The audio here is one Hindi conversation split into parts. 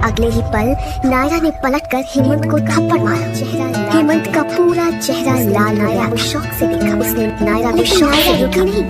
अगले ही पल नायरा ने पलटकर हेमंत को थप्पड़ मारा। हेमंत का पूरा चेहरा लाल हो गया। शौक से देखा उसने नायरा को, शौक से देखा नहीं,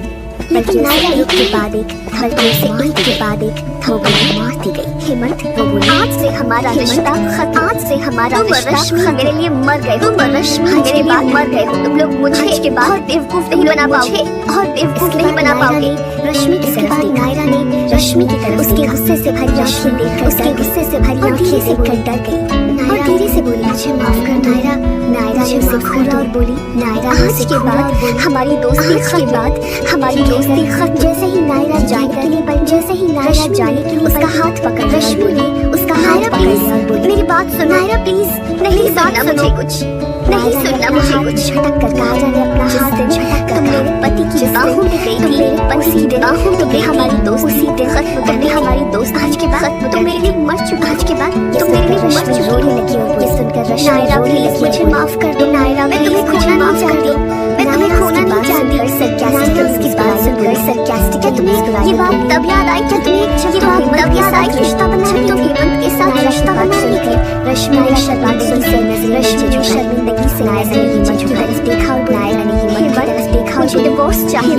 लेकिन नायरा एक के बाद एक, धड़कन से एक के बाद एक ठोकर मारती गई। हेमंत वो बोली, आज से हमारा रिश्ता खत्म, आज से हमारा रिश्ता मेरे लिए मर गए, तुम रश्मि मेरे बाद मर गए हो। तुम लोग मुझे इसके बाद बेवकूफ नहीं बना पाओगे और बेवकूफ नहीं बना पाओगे। रश्मि की तरफ नायरा ने रश्मि की तरफ उसके गुस्से से भरी आंखें देखकर, उसके गुस्से से भरी आंखें देखकर डर गई और धीरे से बोली, मुझे माफ कर नायरा। नायरा ने उसे पकड़ा और बोली, नायरा आज के बाद हमारी दोस्ती, के बाद हमारी दोस्ती खत्म। जैसे ही नायरा जाने के लिए, जैसे ही नायरा जाने के लिए उसका हाथ पकड़ रश्मि ने उसका हाथ पकड़, मेरी बात सुनो नायरा प्लीज, नहीं सुनना मुझे कुछ, नहीं सुनना मुझे कुछ। झटक कर नायरा ने अपना हाथ झटक कर, मेरे पति की बाहों में गई थी, मेरे पति की बाहों में गई, हमारी दोस्ती खत्म, तुमने हमारी दोस्ती आज के बाद तुम मेरे लिए मर चुकी, आज के बाद तुम मेरे लिए मर चुकी। रोने लगी और ये सुनकर नायरा प्लीज मुझे माफ कर दो नायरा, मैं तुम्हें खोना नहीं चाहती, मैं तुम्हें खोना नहीं चाहती। उसकी बात सुनकर सरकास्टिक, क्या तुम्हें ये बात तब याद आई, क्या तुम्हें ये बात तब याद आई रिश्ता बनाने, तुम हेमंत के साथ रिश्ता बनाने गई। रश्मि ने शर्मिंदगी से नजर, रश्मि ने शर्मिंदगी से नायरा ने हिम्मत की तरफ देखा और नायरा ने हिम्मत की तरफ देखा। मुझे डिवोर्स चाहिए,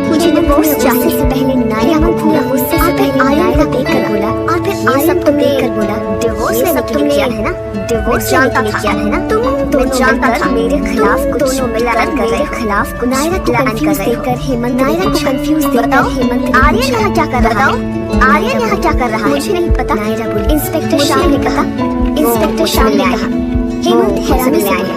मुझे डिवोर्स चाहिए। से पहले नायरा को पूरा गुस्से से पहले नायरा को देखकर बोला और फिर आयन को देखकर बोला, डिवोर्स लेने के लिए किया है ना, डिवोर्स जानता था क्या है ना, तुम दोनों जानता था मेरे खिलाफ कुछ दोनों मिलकर मेरे खिलाफ कुछ नायरा को कंफ्यूज देखकर हेमंत, नायरा को कंफ्यूज देखकर हेमंत, आर्यन यहाँ क्या कर रहा है, आर्यन यहाँ क्या कर रहा है, मुझे नहीं पता। नायरा बोली, इंस्पेक्टर शाह ने कहा, इंस्पेक्टर शाह ने कहा। हेमंत हैरानी से आया,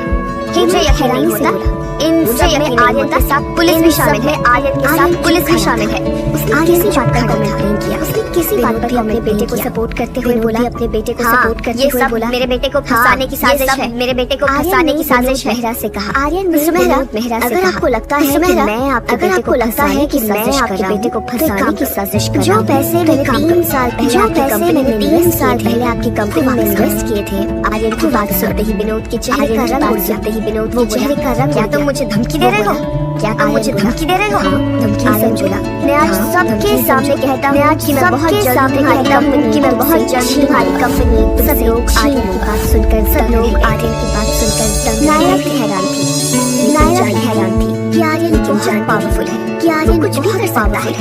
मुझे यकीन नहीं होता, इन सब में आर्यन के साथ पुलिस भी शामिल है, आर्यन के साथ पुलिस भी शामिल है। उसने किसी बात का कमेंट नहीं किया, उसने किसी बात पर अपने बेटे को सपोर्ट करते हुए बोला, अपने बेटे को सपोर्ट करते हुए बोला, मेरे बेटे को फंसाने की साजिश है, मेरे बेटे को फंसाने की साजिश है। मेहरा से कहा, आर्यन मेहरा से, अगर आपको लगता है कि मैं आपके बेटे को फंसाने की साजिश कर रहा हूं, बेटे को फंसाने की साजिश कर रहा हूं, जो पैसे मैंने 3 साल पहले, जो पैसे मैंने 3 साल पहले आपकी कंपनी में इन्वेस्ट किए थे। आर्यन की बात सुनते ही विनोद के चेहरे का रंग उड़ जाते ही विनोद के चेहरे का रंग, क्या तुम मुझे धमकी दे रहे हो, क्या तुम मुझे धमकी दे रहे हो? धमकी समझूंगा, मैं आज सबके सामने कहता हूँ, आज की मैं बहुत सामने कहता हूँ कि मैं बहुत जल्द तुम्हारी कंपनी, सब लोग आर्यन की बात सुनकर, सब लोग आर्यन की बात सुनकर नायरा भी हैरान थी, नायरा भी हैरान थी कि आर्यन कितना पावरफुल है, कि आर्यन कुछ भी कर सकता है,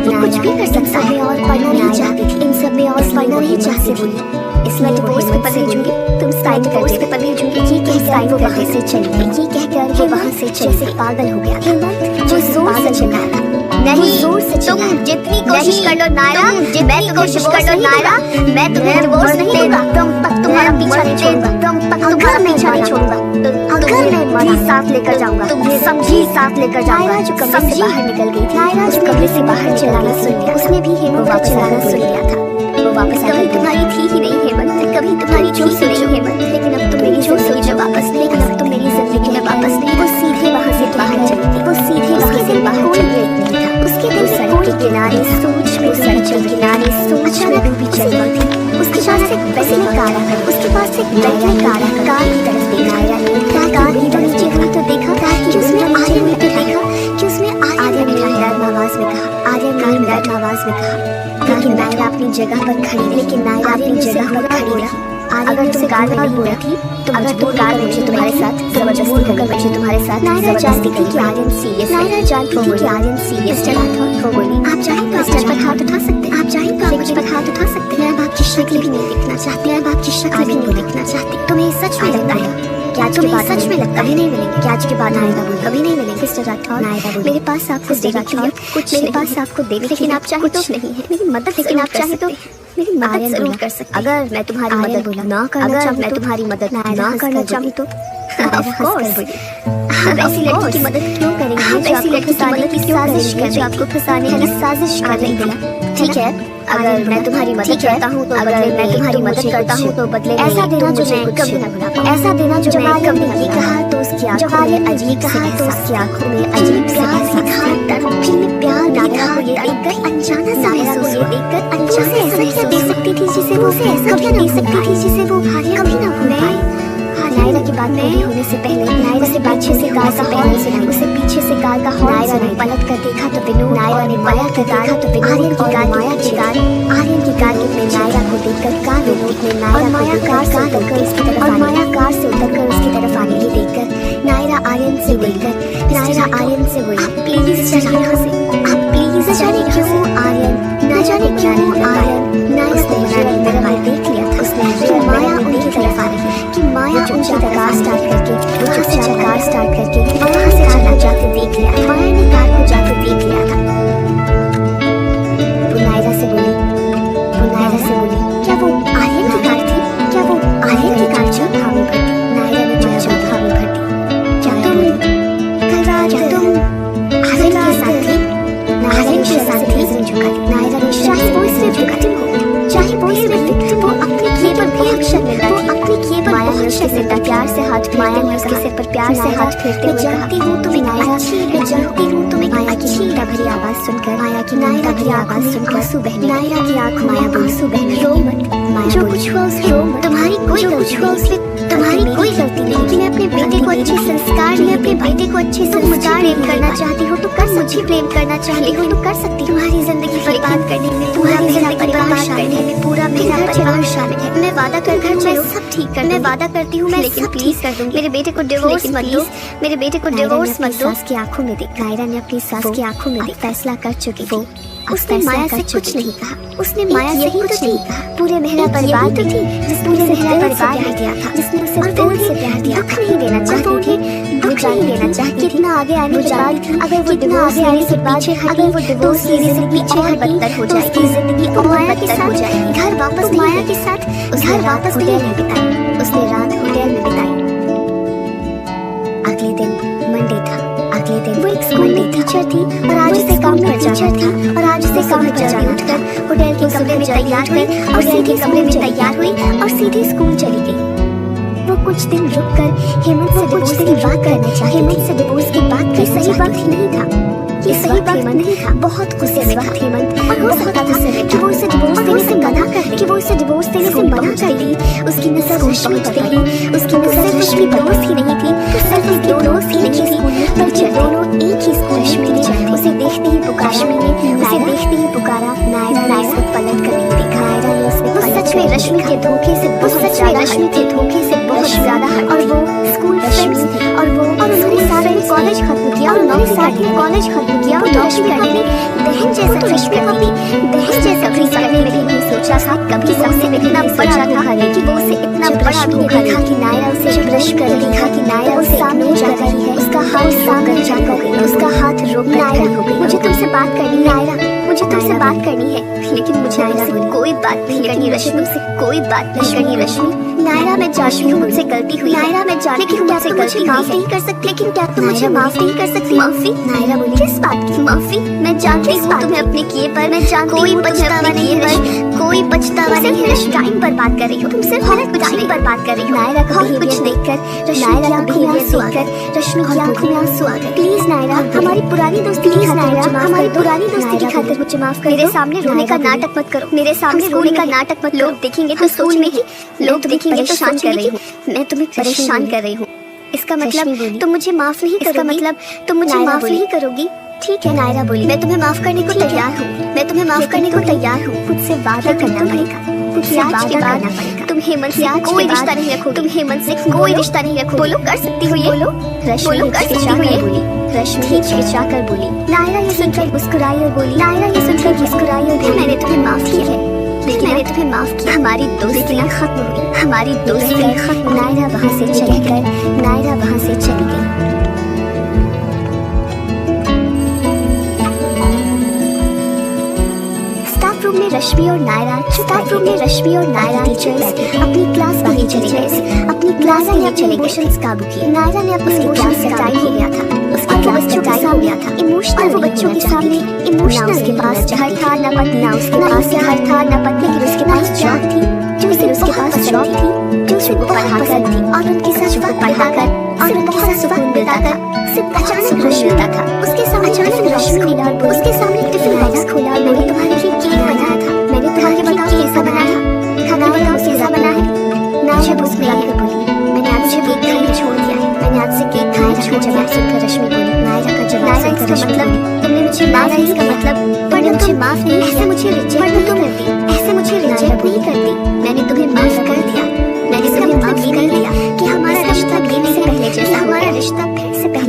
कुछ भी कर सकता है और पढ़ना नहीं चाहती थी, इन सब में और पढ़ना नहीं चाहती बोली, इसमें डिवोर्स पेपर भेजूंगी, तुम साइन कर डिवोर्स पेपर भेजूंगी, ये कहकर वो वहाँ से चली गई, ये कहकर वो वहाँ से जैसे पागल हो गया। हेमंत जो जोर से चिल्लाया, नहीं जोर से तुम जितनी कोशिश कर लो नायरा, मैं कोशिश कर लो नायरा, मैं तुम्हें डिवोर्स नहीं दूंगा, तुम तक तुम्हारा पीछा नहीं छोड़ूंगा, तुम तक तुम्हारा पीछा नहीं छोड़ूंगा, अगर मैं मरी साथ लेकर जाऊंगा, तुम्हें समझी साथ लेकर जाऊंगा। जो कमरे से बाहर निकल गई थी, नायरा जो कमरे से बाहर चिल्लाना सुन लिया, उसने भी हेमंत का चिल्लाना सुन लिया था। वो वापस कभी तुम्हारी थी ही नहीं हेमंत, कभी तुम्हारी जो नहीं हेमंत, लेकिन अब तुम मेरी जो सोच वापस नहीं, लेकिन अब तुम मेरी जिंदगी में वापस नहीं। वो सीधे वहाँ से बाहर चली गई, वो सीधे वहाँ से बाहर चली गई था। उसके दिल सड़क के किनारे सोच में, सड़क के किनारे सोच में डूबी चल रही थी। उसके पास एक बैटरी कार आ गई, उसके पास एक बैटरी कार आ गई, कार की तरफ देखा नायरा, कार की तरफ नीचे हुई तो देखा कि उसमें आर्यन ने देखा कि उसमें आर्यन ने डर आवाज में कहा, आर्यन ने डर आवाज में कहा, लेकिन नायरा अपनी जगह पर खड़ी, लेकिन नायरा अपनी जगह पर खड़ी रही। अगर तुम कार में नहीं हुई थी तो मजबूर कार में मुझे तुम्हारे साथ जबरदस्ती कर, मुझे तुम्हारे साथ नायरा जानती थी कि आर्यन सीरियस, नायरा जानती थी कि आर्यन सीरियस चला था। वो बोली, आप चाहें तो स्टेज पर हाथ उठा सकते हैं, आप चाहें तो मुझ पर हाथ उठा सकते हैं, मैं आपकी शक्ल भी नहीं देखना चाहती, मैं आपकी शक्ल भी नहीं देखना चाहती। तुम्हें सच में लगता है क्या आज के बाद सच में लगता है नहीं मिलेंगे, क्या आज के बाद नायरा बोली कभी नहीं मिलेंगे। सिस्टर राठौर, नायरा बोली, मेरे पास आपको देखने के लिए कुछ, मेरे पास आपको देखने, लेकिन आप चाहे तो नहीं है मेरी मदद, लेकिन आप चाहे तो मेरी मदद जरूर कर सकते। अगर मैं तुम्हारी मदद ना करना, अगर मैं तुम्हारी मदद ना करना चाहूँ तो ऑफ कोर्स हम ऐसी लड़की की मदद क्यों करेंगे, हम ऐसी लड़की की मदद की साजिश कर, जो आपको फंसाने की साजिश कर रही है। ठीक है, अगर मैं तुम्हारी मदद करता हूँ तो अगर मैं तुम्हारी मदद करता हूँ तो बदले ऐसा देना जो मैं कभी ना भुला पाऊँ, ऐसा देना जो मैं कभी नहीं कहा तो उसकी आंखों में अजीब कहा तो उसकी आंखों में अजीब प्यार दिखा, तड़पी में प्यार दिखा, ये देखकर अनजाना सा महसूस, ये देखकर अनजाना ऐसा क्या दे सकती थी जिसे वो ऐसा क्या दे सकती थी जिसे वो कभी ना भूले। नायरा की बात पूरी होने से पहले, नायरा से पीछे से कार का हॉर्न सुनाई, उसे पीछे से कार का हॉर्न। नायरा ने पलट कर देखा तो विनोद, नायरा ने पलट कर देखा तो विनोद आर्यन की कार, आर्यन की कार के में नायरा को देखकर कार विनोद ने नायरा कार से उतरकर उसकी तरफ आने की देखकर नायरा आर्यन से बोली प्लीज जाने यहाँ से, आप प्लीज जाने क्यों आर्यन, न जाने क्यों आर्यन। नायरा को मनाने की तरफ देख लिया था उसने कि माया उनकी तरफ आ रही है, कि माया उनकी तरफ कार स्टार्ट करके वहाँ से चला जाते देख लिया। माया ने कार को जाकर देख लिया था। वो नायरा से बोली क्या वो आर्यन की कार थी, क्या वो आर्यन की कार थी? हाँ वो भरती। नायरा ने चुपचाप हाँ वो भरती। क्या तुम आर्यन के साथ थी? नायरा ने शाही वॉइस में झुका दी। चाहे वो अपने किए पर बहुत शर्मिंदा थी। माया ने उसके सिर पर प्यार से हाथ फेरते हुए जानती हूँ तुम्हें नायरा, मैं जानती हूँ तुम्हें माया की नींदा भरी आवाज सुनकर आंसू बहने। नायरा की आंख माया आंसू बहने। रो मत, जो कुछ हुआ उसमें तुम्हारी कोई गलती नहीं कि मैं अपने बेटे को अच्छे संस्कार प्रेम करना चाहती हूँ तो कर, मुझे प्रेम करना चाहती हूँ तो कर सकती। तुम्हारी जिंदगी बर्बाद करने में, पूरा मेरा परिवार शामिल है। मैं वादा कर मैं सब ठीक कर, मैं वादा करती हूँ मैं लेकिन प्लीज कर दूंगी। मेरे बेटे को डिवोर्स मत दो, मेरे बेटे को डिवोर्स मत दो। सास की आंखों में देख, नायरा ने अपनी सास की आंखों में देख फैसला कर चुकी थी। उसने माया से कुछ नहीं कहा, उसने माया से कुछ नहीं कहा। पूरे मेरा परिवार तो थी जिसने उसे मेरा परिवार में दिया था, जिसने उसे दिल से प्यार दिया। दुख नहीं देना चाहती थी, कितना आगे आने के बाद, अगर वो डिवोर्स लेने से पीछे हटी, अगर वो डिवोर्स लेने से पीछे और बदतर हो जाएगी, उसकी जिंदगी और माया के साथ घर वापस माया के साथ घर वापस होटल में बिताई। उसने रात होटल में बिताई। अगले दिन मंडे था। वो एक स्कूल में टीचर थी और आज उसे काम पर जाना उठकर होटल के कमरे में तैयार हुई और सीधे स्कूल चली गई। वो कुछ दिन रुककर हेमंत से डिवोर्स की बात कर सही वक्त ही नहीं था। ये सही वक्त नहीं था। बहुत गुस्से में था हेमंत और हो सकता था कि वो उसे डिवोर्स देने से मना कर दी। उसकी नजर रश्मि पर पड़ी। उसकी नजर रश्मि पर दोस्त ही नहीं थी, सिर्फ उसके दोस्त ही नहीं थी, बल्कि दोनों एक ही स्कूल में थे। उसे देखते ही पुकारा। नायरा ने उसे पलट कर नहीं देखा। नायरा ने उसे सच में रश्मि के धोखे से बहुत ज्यादा और वो स्कूल फ्रेंड्स थे और उसके साथ में कॉलेज खत्म किया और वो रश्मि ने बहन जैसा करने में नहीं सोचा था कभी सबसे इतना बड़ा धोखा दे कि वो उसे इतना बड़ा धोखा देखा कि नायरा उसे ब्रश कर देखा कि नायरा उसे सामने जा रही है, उसका हाथ सामने जा गई, उसका हाथ रोकना हो गई। मुझे तुमसे बात करनी है नायरा, लेकिन मुझे नायरा से कोई बात नहीं करनी रश्मि। नायरा मैं जानती हूँ मुझसे गलती हुई, लेकिन क्या तुम मुझे माफ नहीं कर सकती? माफी? नायरा बोली किस बात की माफी? मैं जानती हूँ तुम्हें अपने किए पर, मैं जानती हूँ कोई पछतावा नहीं है। टाइम पर बात कर रही हो तुम, सिर्फ टाइम पर बात कर रही हो। नायरा का कुछ देखकर रश्मि की आंखों में आंसू आ गए। प्लीज नायरा, हमारी पुरानी दोस्ती की खातिर मुझे माफ कर। मेरे सामने रोने का नाटक मत करो, मेरे सामने रोने का नाटक मत। लोग देखेंगे तो सोच में ही लोग देखेंगे तो सोच कर रही हूँ, मैं तुम्हें परेशान कर रही हूँ। इसका मतलब तुम मुझे माफ नहीं करोगी? ठीक है नायरा बोली, मैं तुम्हें माफ करने को तैयार हूँ। खुद से वादा करना पड़ेगा। तुम हेमंत से कोई रिश्ता नहीं रखोगी। बोलो कर सकती हो ये? रश्मि हिचकिचाकर बोली। नायरा ये सुनकर मुस्कुराई और बोली मैंने तुम्हें माफ किया है, हमारी दोस्ती खत्म हुई। नायरा वहाँ से चली गई। स्टाफ रूम में रश्मि और नायरा टीचर्स अपनी क्लास को ले चले गए। अपनी क्लास ने अपने इमोशंस काबू किए। नायरा ने अपनी क्लास से टाइम हो गया था, उसके क्लास में टाइम हो गया था। इमोशनल वो बच्चों के सामने इमोशनल, उसके पास घर था न पत्नी, लेकिन उसके पास जॉब थी जो उसे पढ़ाकर थी और उनके साथ और बहुत सुकून मिलता था। अचानक रश्मि था उसके सामने उसके सामने टिफिन बॉक्स खोला। मैंने तुम्हारे लिए केक बनाया था, कैसा बना है? नायरा उसमें आकर बोली मैंने आज से केक खाना छोड़ दिया है। जवाब सुनकर रश्मि बोली। नायरा का जवाब सुनकर रश्मि बोली तुमने मुझे माफ नहीं, इसका मतलब वरना मुझे माफ नहीं, ऐसे मुझे रिजेक्ट नहीं करती। मैंने तुम्हें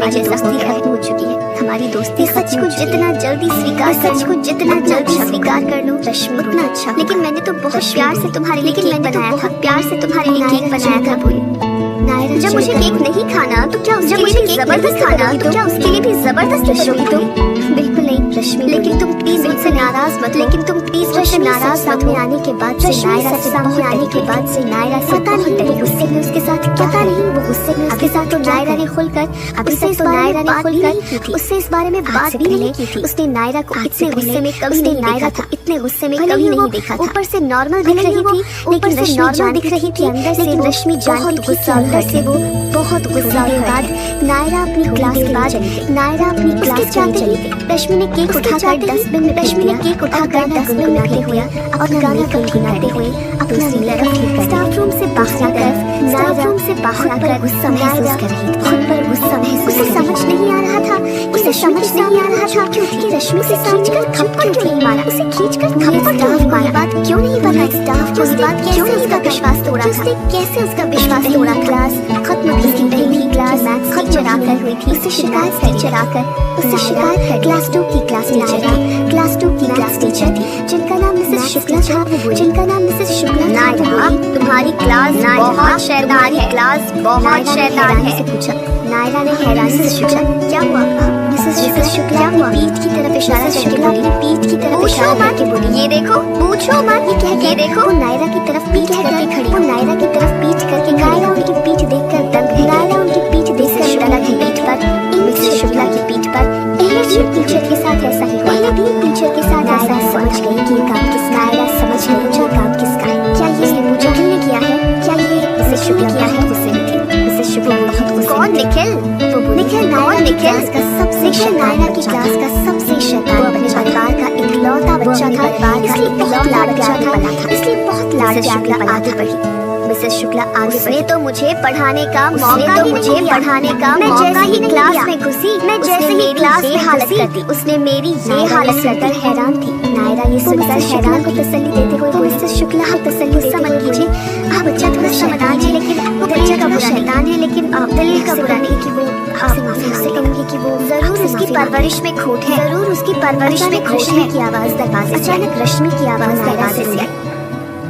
पहले जैसा खत्म हो चुकी है। हमारी दोस्ती सच को जितना जल्दी स्वीकार, सच को जितना जल्दी स्वीकार कर लो रश्मि, उतना अच्छा। लेकिन मैंने तो बहुत प्यार से तुम्हारे लिए केक बनाया था, प्यार से तुम्हारे लिए केक बनाया था बोली। नायरा, जब मुझे केक नहीं खाना तो क्या, जब मुझे केक जबरदस्त खाना तो क्या उसके लिए भी जबरदस्ती करोगी तुम? बिल्कुल नहीं रश्मि, लेकिन तुम प्लीज मुझसे नाराज मत, लेकिन तुम प्लीज मुझसे नाराज मत हो। आने के बाद से नायरा से सामने आने के बाद से नायरा से पता नहीं वो गुस्से में उसके साथ क्या, पता नहीं वो गुस्से में उसके साथ तो नायरा ने खुलकर, अभी से नायरा ने खुलकर उससे इस बारे में बात भी नहीं की थी। उसने नायरा को इतने गुस्से में कभी नहीं, नायरा को इतने गुस्से में कभी नहीं देखा था। ऊपर से नॉर्मल दिख रही थी, लेकिन से नॉर्मल दिख रही थी, अंदर से रश्मि बहुत गुस्सा, अंदर से वो बहुत गुस्सा। के बाद नायरा अपनी क्लास के बाद नायरा अपनी क्लास चलते हुए रश्मि ने केक उठाकर डस्टबिन में, रश्मि ने केक उठाकर डस्टबिन में फेंक दिया और गाना गुनगुनाते हुए अपना स्टाफ रूम से बाहर आकर, स्टाफ रूम से बाहर आकर गुस्सा महसूस कर रही थी, खुद पर गुस्सा महसूस। उसे समझ नहीं आ रहा था, उसे समझ नहीं आ रहा था कि रश्मि से खींचकर थप्पड़ क्यों नहीं मारा, उसे खींचकर थप्पड़ क्यों नहीं मारा, बात क्यों नहीं बताई स्टाफ को, बात क्यों नहीं उसका विश्वास तोड़ा, उसने कैसे उसका विश्वास तोड़ा। क्लास खत्म भी की नहीं थी, क्लास टीचर आकर हुई थी, उससे शिकायत टीचर आकर, उससे शिकायत क्लास 2 की क्लास टीचर थी, क्लास 2 की क्लास टीचर थी जिनका नाम मिसेस शुक्ला था, जिनका नाम मिसेस शुक्ला था। तुम्हारी क्लास बहुत शैतान है, क्लास बहुत शैतान है। नायरा ने हैरानी से पूछा क्या हुआ? मिसेस शुक्ला अपनी पीठ की तरफ इशारा करके बोली, पीठ की तरफ इशारा करके बोली, ये देखो पूछो मत, ये कह के देखो। वो नायरा की तरफ पीठ करके खड़ी, वो नायरा की तरफ पीठ करके, नायरा उनकी पीठ देखकर दंग रही, नायरा उनकी पीठ देखकर शुक्ला की पीठ पर, मिसेस शुक्ला की पीठ पर। पहले टीचर के साथ ऐसा ही हुआ, पहले भी टीचर के साथ ऐसा समझ गई कि काम किसका, नायरा समझ गई कि काम किसका है। क्या ये पूछा किसने किया है? क्या ये मिसेस शुक्ला किया है? गुस्से में थी मिसेस शुक्ला, बहुत गुस्से। कौन? निखिल। निखिल कौन? निखिल का सबसे नायरा की क्लास का सबसे शैतान, अपने परिवार का इकलौता बच्चा था, इसलिए बहुत लाड प्यार बना था, इसलिए बहुत लाड प्यार आगे बढ़ी। मिसेस शुक्ला आगे बढ़ी तो मुझे पढ़ाने का मौका ही मुझे पढ़ाने का मौका ही क्लास में घुसी, मैं जैसे ही क्लास में हालत कर दी, उसने मेरी ये हालत कर हैरान थी। नायरा ये सुनकर हैरान को तसल्ली देते हुए मिसेस शुक्ला को तसल्ली समझ कीजिए, आप बच्चा थोड़ा शैतान है, लेकिन वो बच्चा का शैतान है, लेकिन दिल का बुरा नहीं कि वो आपसे माफी उससे कहूंगी कि वो जरूर उसकी परवरिश में खोट है, जरूर उसकी परवरिश में खोट है। की आवाज दरवाजे, अचानक रश्मि की आवाज दरवाजे से आई।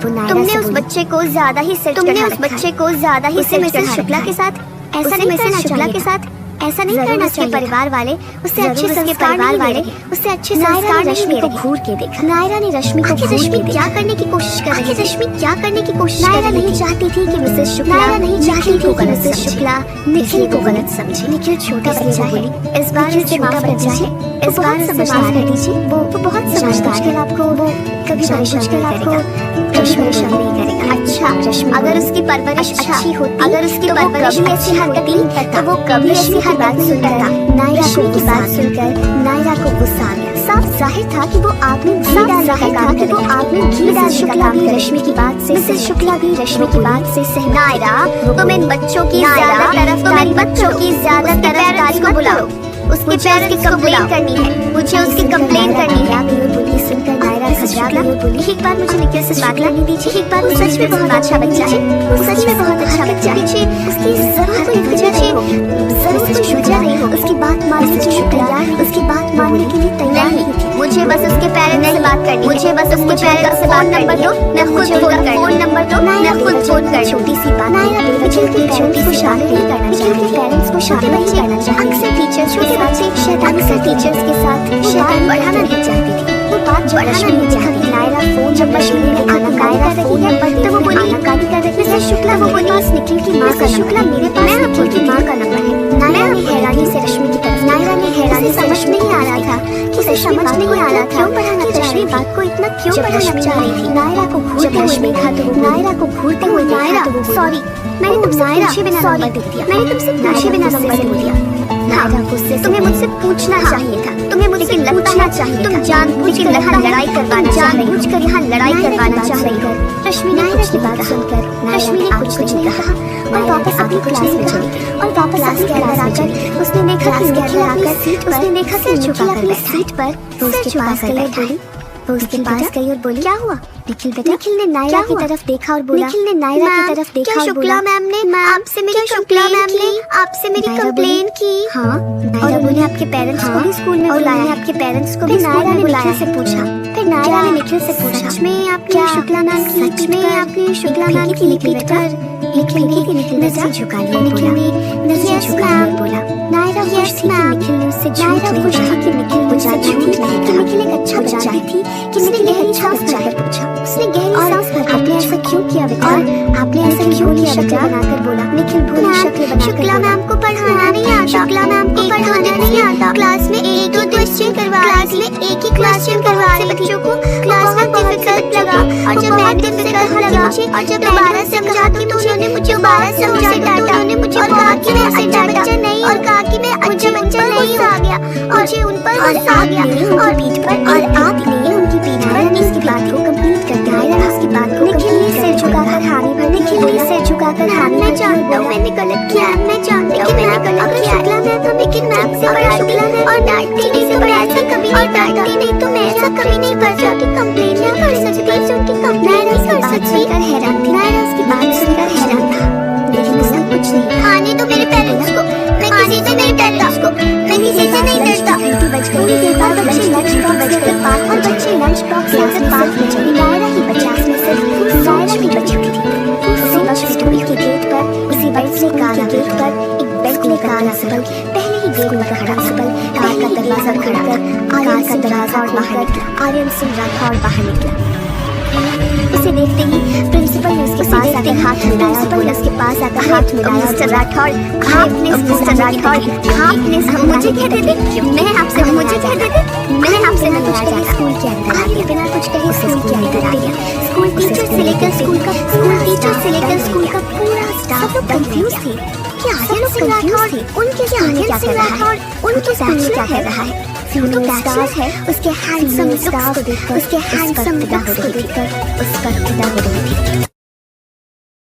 तुमने उस बच्चे को ज्यादा ही सेट करना, उस बच्चे को ज्यादा ही सेट मिसेस शुक्ला के साथ ऐसा नहीं करना, शुक्ला के साथ ऐसा नहीं करना चाहिए। परिवार वाले उससे अच्छे संस्कार परिवार वाले उससे अच्छे संस्कार रश्मि को घूर के देखा। नायरा ने रश्मि को रश्मि क्या करने की कोशिश कर रही थी, रश्मि क्या करने की कोशिश, नायरा नहीं चाहती थी कि मिसेस शुक्ला, नायरा नहीं चाहती थी कि मिसेस शुक्ला निखिल को गलत समझे। निखिल छोटा बच्चा है, इस बार इसे माफ कर दीजिए, इस बार समझदार कर दीजिए, वो बहुत समझदार है, आपको वो कभी परेशान नहीं करेगा। अच्छा रश्मि, अगर उसकी परवरिश अच्छी होती, अगर उसकी परवरिश ऐसी हरकत नहीं करता, तो वो कभी ऐसी हर बात सुनता था। नायरा की बात सुनकर नायरा को गुस्सा आ गया। साफ जाहिर था कि वो आग में घी डालने का काम करे, वो आग में घी डालने का काम करे। रश्मि की बात से मिसेस शुक्ला भी रश्मि की बात से सहमत। नायरा तुम इन बच्चों की ज्यादा तरफदारी, बच्चों की ज्यादा तरफदारी को बुलाओ, उसके पेरेंट्स की कंप्लेन करनी है, मुझे उसकी कंप्लेन करनी है। बोली सुनकर नायरा घबरा गई, बोली एक बार मुझे निखिल से बात करनी दीजिए, एक बार वो सच में बहुत अच्छा बच्चा है, वो सच में बहुत अच्छा बच्चा है, उसकी जरूर कोई वजह नहीं हो, जरूर कोई वजह नहीं हो, उसकी बात मानने के लिए तैयार, उसकी बात मानने के लिए तैयार नहीं थी। मुझे बस उसके पेरेंट्स से बात करनी, मुझे बस उसके पेरेंट्स से बात नंबर दो, मैं खुद फोन कर, फोन नंबर दो, मैं खुद फोन कर। छोटी सी बात, नायरा बेवजह के पेरेंट्स को शामिल नहीं करना चाहती, पेरेंट्स को शामिल नहीं करना चाहती। अक्सर टीचर छोटे बच्चे अक्सर टीचर्स के साथ शैतान बढ़ाना नहीं चाहती थी, वो बात बढ़ाना नहीं चाहती। नायरा फोन जब मशीन में आना नायरा रही है, तो वो बोली आनाकानी कर रही है। शुक्ला वो बोली पास निखिल की माँ का, शुक्ला मेरे पास निखिल की माँ का नंबर है। नायरा ने हैरानी से रश्मि की तरफ, नायरा ने हैरानी से समझ नहीं आ रहा था कि उसे समझ नहीं आ रहा था क्यों बढ़ाना रश्मि बात को इतना क्यों बढ़ाना चाह रही थी। नायरा को घूरते हुए देखा तो वो, नायरा को घूरते हुए नायरा सॉरी मैंने तुमसे पूछे बिना नंबर दे दिया, मैंने तुमसे पूछे बिना नंबर दे दिया। नायरा गुस्से से, तुम्हें मुझसे पूछना चाहिए था, तुम्हें मुझसे पूछना चाहिए, तुम जानबूझ कर यहाँ लड़ाई करवाना चाह रही हो, जानबूझ कर यहाँ लड़ाई करवाना चाह रही हो। रश्मि नायरा की बात सुनकर रश्मि ने कुछ नहीं कहा और वापस अपनी क्लास में चली गई। और वापस क्लास के अंदर आकर उसने देखा कि निखिल आकर सीट पर, उसने देखा कि निखिल अपनी सीट पर उसके पास गई, बोली वो उसके पास गई और बोली, क्या हुआ निखिल बेटा? निखिल ने नायरा की तरफ देखा और बोला, निखिल ने नायरा की तरफ देखा और बोला, मैम ने आपसे मेरी कंप्लेन की। हाँ, और उन्होंने आपके पेरेंट्स को भी स्कूल में बुलाया, आपके पेरेंट्स को भी नायरा ने निखिल से पूछा। फिर नायरा ने निखिल से पूछा, सच में आपने शुक्ला मैम की पीठ पर निखिल ने नजर झुका लिया, निखिल ने नजर झुका लिया बोला, नायरा खुश थी कि निखिल ने उससे झूठ नहीं कहा, कि निखिल एक अच्छा बच्चा थी, कि निखिल गहरी सांस भरकर पूछा, उसने गहरी सांस भरकर आपने ऐसा क्यों किया बेटा? और आपने ऐसा क्यों किया बेटा? बनाकर बोला, निखिल भूरी शक्ल बनाकर, शुक्ला मैम को पढ़ाना नहीं आता, शुक्ला मैम को पढ़ाना नहीं आता, क्लास में एक ही क्वेश्चन करवा रहे बच्चों को, क्लास में डिफिकल्ट लगा, और जब मैं डिफिकल्ट लगा और जब दोबारा समझाती तो उन्होंने मुझे दोबारा समझा डांटा, उन्होंने मुझे कहा कि मैं अच्छा बच्चा नहीं, और कहा कि मैं अच्छा बच्चा नहीं आ गया, और मुझे उन पर गुस्सा आ गया, और पीठ पर, और आपने उनकी पीठ पर इसकी बात को कंप्लीट कर दिया, और उसकी बात को निखिल ने सिर झुकाकर हामी भर, निखिल ने सिर झुकाकर हामी, मैं जानता हूँ मैंने गलत किया, मैं जानती हूँ मैंने गलत किया, शुक्ला मैम तो लेकिन मैम से बड़ा शुक्ला मैम और डांटती नहीं तो मैं ऐसा कभी और डांटती नहीं तो मैं ऐसा कभी नहीं कर सकती, कंप्लेंट ना कर सकती, क्योंकि कंप्लेंट नहीं कर सकती। हैरान थी, नायरा उसकी बात सुनकर हैरान था, लेकिन उसने कुछ नहीं कहा। आने तो मेरे पेरेंट्स को, मैं किसी से नहीं डरता, मैं किसी से नहीं डरता। थोड़ी देर बाद बच्चे लंच बॉक्स लेकर पार्क, और बच्चे लंच बॉक्स लेकर पार्क में चले, नायरा ही बचा, उसमें सिर्फ नायरा ही बची हुई थी। उसी वक्त स्कूल के गेट पर, उसी वक्त से कार के गेट पर एक बेंच लेकर आया सबल, पहले ही गेट पर खड़ा सबल कार का दरवाजा खोलकर, कार का दरवाजा खोलकर आर्यन सिंह राठौड़ बाहर निकला। उसे देखते ही प्रिंसिपल ने उसके पास आकर हाथ मिलाया और बोला, उसके पास आकर हाथ मिलाया, मिस्टर राठौड़ आपने मिस्टर राठौड़ आपने मुझे कह देते, मैं आपसे मुझे कह देते, मैं आपसे ना कुछ कहे स्कूल के अंदर आ गया, बिना कुछ कहे स्कूल के अंदर आ गया। स्कूल टीचर से लेकर स्कूल का पूरा स्टाफ कंफ्यूज थे कि आर्यन सिंह राठौड़ उनके सामने क्या कर रहा है, उनके सामने क्या कर रहा है। फीमेल स्टाफ है, उसके हैंडसम स्टाफ को देखकर, उसके हैंडसम स्टाफ को देखकर उस पर फिदा हो रही थी।